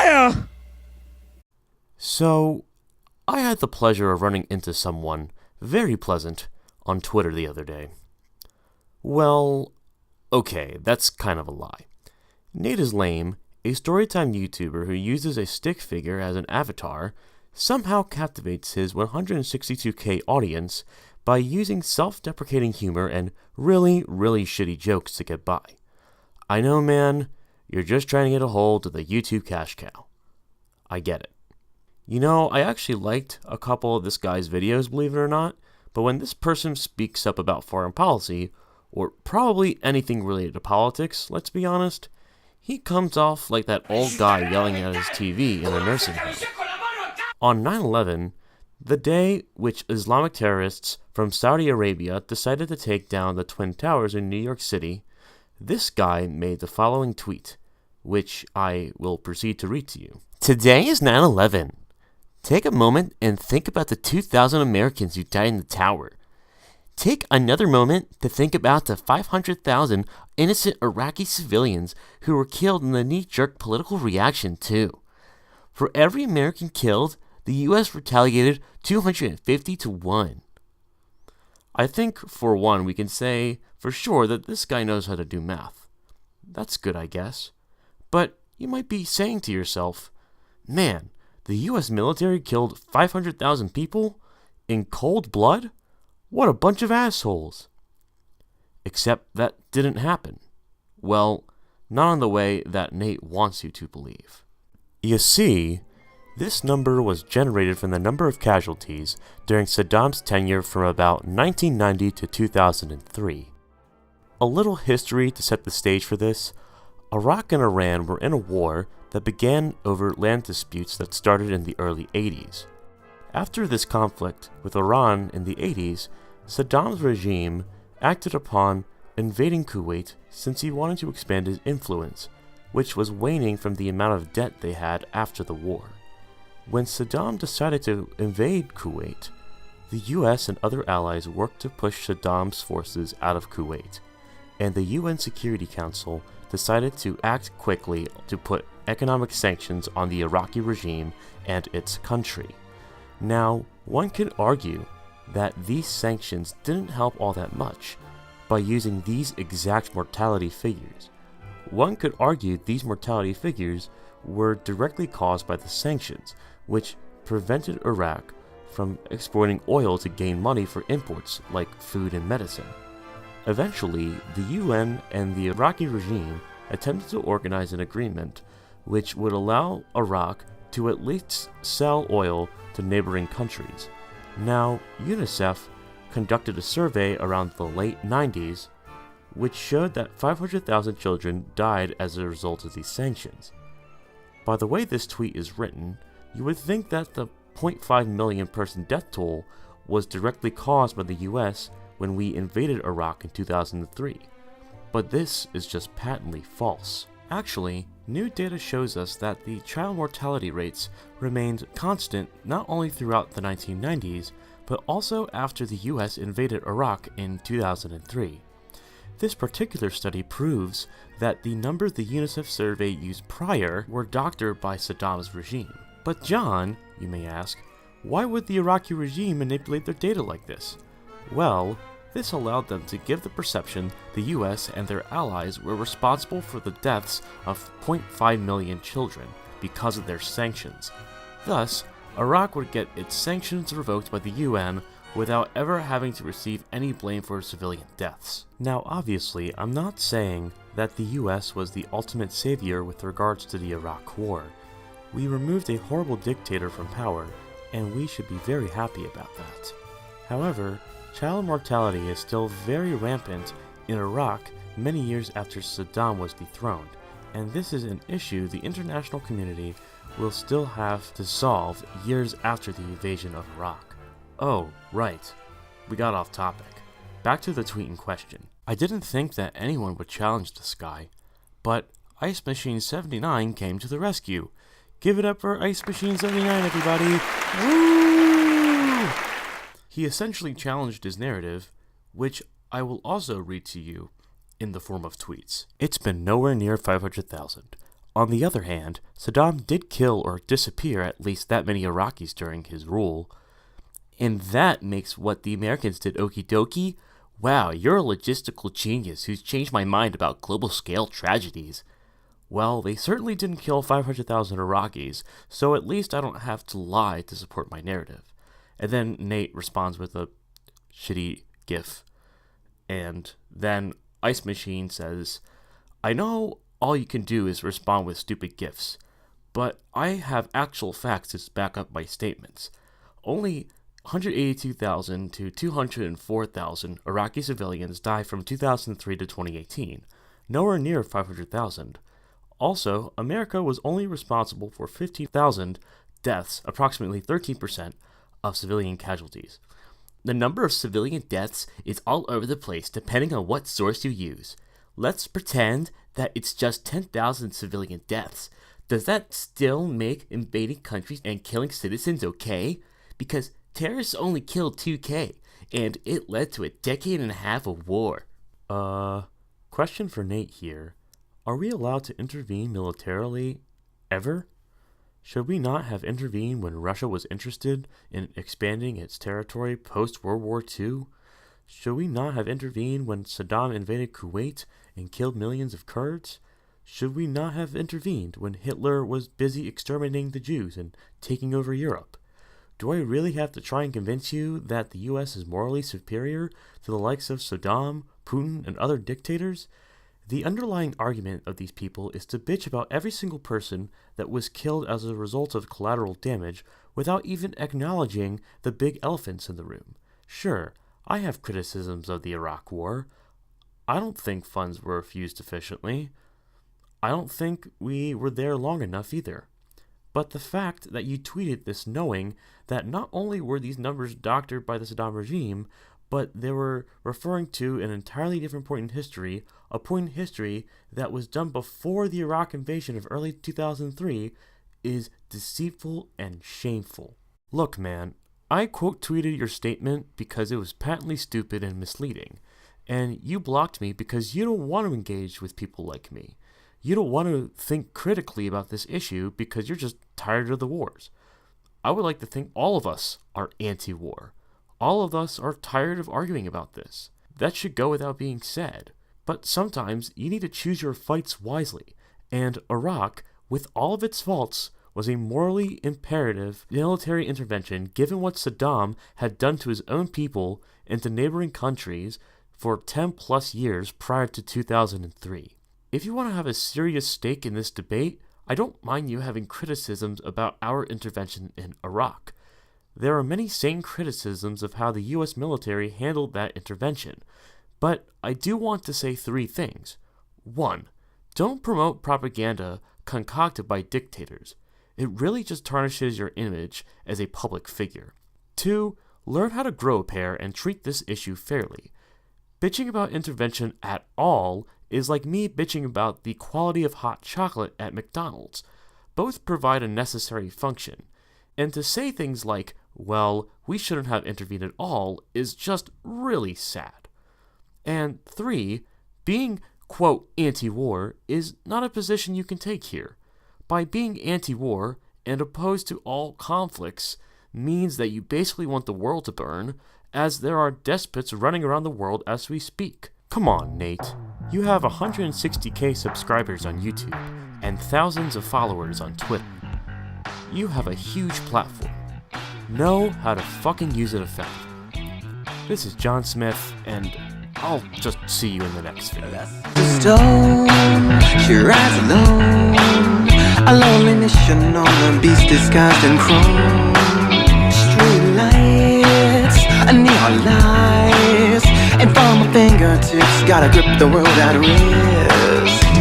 fire! So, I had the pleasure of running into someone very pleasant on Twitter the other day. Well, okay, that's kind of a lie. Nate is Lame, a Storytime YouTuber who uses a stick figure as an avatar, somehow captivates his 162K audience by using self-deprecating humor and really, really shitty jokes to get by. I know, man, you're just trying to get a hold of the YouTube cash cow. I get it. You know, I actually liked a couple of this guy's videos, believe it or not, but when this person speaks up about foreign policy, or probably anything related to politics, let's be honest, he comes off like that old guy yelling at his TV in a nursing home. On 9/11, the day which Islamic terrorists from Saudi Arabia decided to take down the Twin Towers in New York City, this guy made the following tweet, which I will proceed to read to you. Today is 9/11. Take a moment and think about the 2,000 Americans who died in the tower. Take another moment to think about the 500,000 innocent Iraqi civilians who were killed in the knee-jerk political reaction too. For every American killed, the U.S. retaliated 250 to 1. I think, for one, we can say for sure that this guy knows how to do math. That's good, I guess. But you might be saying to yourself, man, the U.S. military killed 500,000 people in cold blood? What a bunch of assholes. Except that didn't happen. Well, not in the way that Nate wants you to believe. You see, this number was generated from the number of casualties during Saddam's tenure from about 1990 to 2003. A little history to set the stage for this. Iraq and Iran were in a war that began over land disputes that started in the early 80s. After this conflict with Iran in the 80s, Saddam's regime acted upon invading Kuwait since he wanted to expand his influence, which was waning from the amount of debt they had after the war. When Saddam decided to invade Kuwait, the US and other allies worked to push Saddam's forces out of Kuwait, and the UN Security Council decided to act quickly to put economic sanctions on the Iraqi regime and its country. Now, one could argue that these sanctions didn't help all that much by using these exact mortality figures. One could argue these mortality figures were directly caused by the sanctions, which prevented Iraq from exporting oil to gain money for imports like food and medicine. Eventually, the UN and the Iraqi regime attempted to organize an agreement which would allow Iraq to at least sell oil to neighboring countries. Now, UNICEF conducted a survey around the late 90s which showed that 500,000 children died as a result of these sanctions. By the way this tweet is written, you would think that the 0.5 million person death toll was directly caused by the US when we invaded Iraq in 2003. But this is just patently false. Actually, new data shows us that the child mortality rates remained constant not only throughout the 1990s, but also after the US invaded Iraq in 2003. This particular study proves that the numbers the UNICEF survey used prior were doctored by Saddam's regime. But John, you may ask, why would the Iraqi regime manipulate their data like this? Well, this allowed them to give the perception the US and their allies were responsible for the deaths of 0.5 million children because of their sanctions. Thus, Iraq would get its sanctions revoked by the UN without ever having to receive any blame for civilian deaths. Now, obviously, I'm not saying that the US was the ultimate savior with regards to the Iraq War. We removed a horrible dictator from power, and we should be very happy about that. However, child mortality is still very rampant in Iraq many years after Saddam was dethroned, and this is an issue the international community will still have to solve years after the invasion of Iraq. Oh, right. We got off topic. Back to the tweet in question. I didn't think that anyone would challenge this guy, but Ice Machine 79 came to the rescue. Give it up for Ice Machine 79, everybody! Woo! He essentially challenged his narrative, which I will also read to you in the form of tweets. It's been nowhere near 500,000. On the other hand, Saddam did kill or disappear at least that many Iraqis during his rule. And that makes what the Americans did okie dokie. Wow, you're a logistical genius who's changed my mind about global scale tragedies. Well, they certainly didn't kill 500,000 Iraqis, so at least I don't have to lie to support my narrative. And then Nate responds with a shitty gif. And then Ice Machine says, I know all you can do is respond with stupid gifs, but I have actual facts to back up my statements. Only 182,000 to 204,000 Iraqi civilians died from 2003 to 2018, nowhere near 500,000. Also, America was only responsible for 15,000 deaths, approximately 13% of civilian casualties. The number of civilian deaths is all over the place depending on what source you use. Let's pretend that it's just 10,000 civilian deaths. Does that still make invading countries and killing citizens okay? Because terrorists only killed 2K, and it led to a decade and a half of war. Question for Nate here. Are we allowed to intervene militarily ever? Should we not have intervened when Russia was interested in expanding its territory post-World War II? Should we not have intervened when Saddam invaded Kuwait and killed millions of Kurds? Should we not have intervened when Hitler was busy exterminating the Jews and taking over Europe? Do I really have to try and convince you that the U.S. is morally superior to the likes of Saddam, Putin, and other dictators? The underlying argument of these people is to bitch about every single person that was killed as a result of collateral damage without even acknowledging the big elephants in the room. Sure, I have criticisms of the Iraq War. I don't think funds were used efficiently. I don't think we were there long enough either. But the fact that you tweeted this knowing that not only were these numbers doctored by the Saddam regime, but they were referring to an entirely different point in history, a point in history that was done before the Iraq invasion of early 2003, is deceitful and shameful. Look, man, I quote tweeted your statement because it was patently stupid and misleading, and you blocked me because you don't want to engage with people like me. You don't want to think critically about this issue because you're just tired of the wars. I would like to think all of us are anti-war. All of us are tired of arguing about this. That should go without being said. But sometimes you need to choose your fights wisely, and Iraq, with all of its faults, was a morally imperative military intervention given what Saddam had done to his own people and to neighboring countries for 10 plus years prior to 2003. If you want to have a serious stake in this debate, I don't mind you having criticisms about our intervention in Iraq. There are many sane criticisms of how the U.S. military handled that intervention, but I do want to say 3 things. 1. Don't promote propaganda concocted by dictators. It really just tarnishes your image as a public figure. 2. Learn how to grow a pair and treat this issue fairly. Bitching about intervention at all is like me bitching about the quality of hot chocolate at McDonald's. Both provide a necessary function. And to say things like, well, we shouldn't have intervened at all, is just really sad. And 3, being, quote, anti-war is not a position you can take here. By being anti-war and opposed to all conflicts means that you basically want the world to burn, as there are despots running around the world as we speak. Come on, Nate. You have 160k subscribers on YouTube and thousands of followers on Twitter. You have a huge platform. Know how to fucking use it effectively. This is John Smith, and I'll just see you in the next video. The stone, she rides alone. A lonely mission on a beast disguised in chrome. Street lights, neon lights, and from my fingertips, gotta grip the world at risk.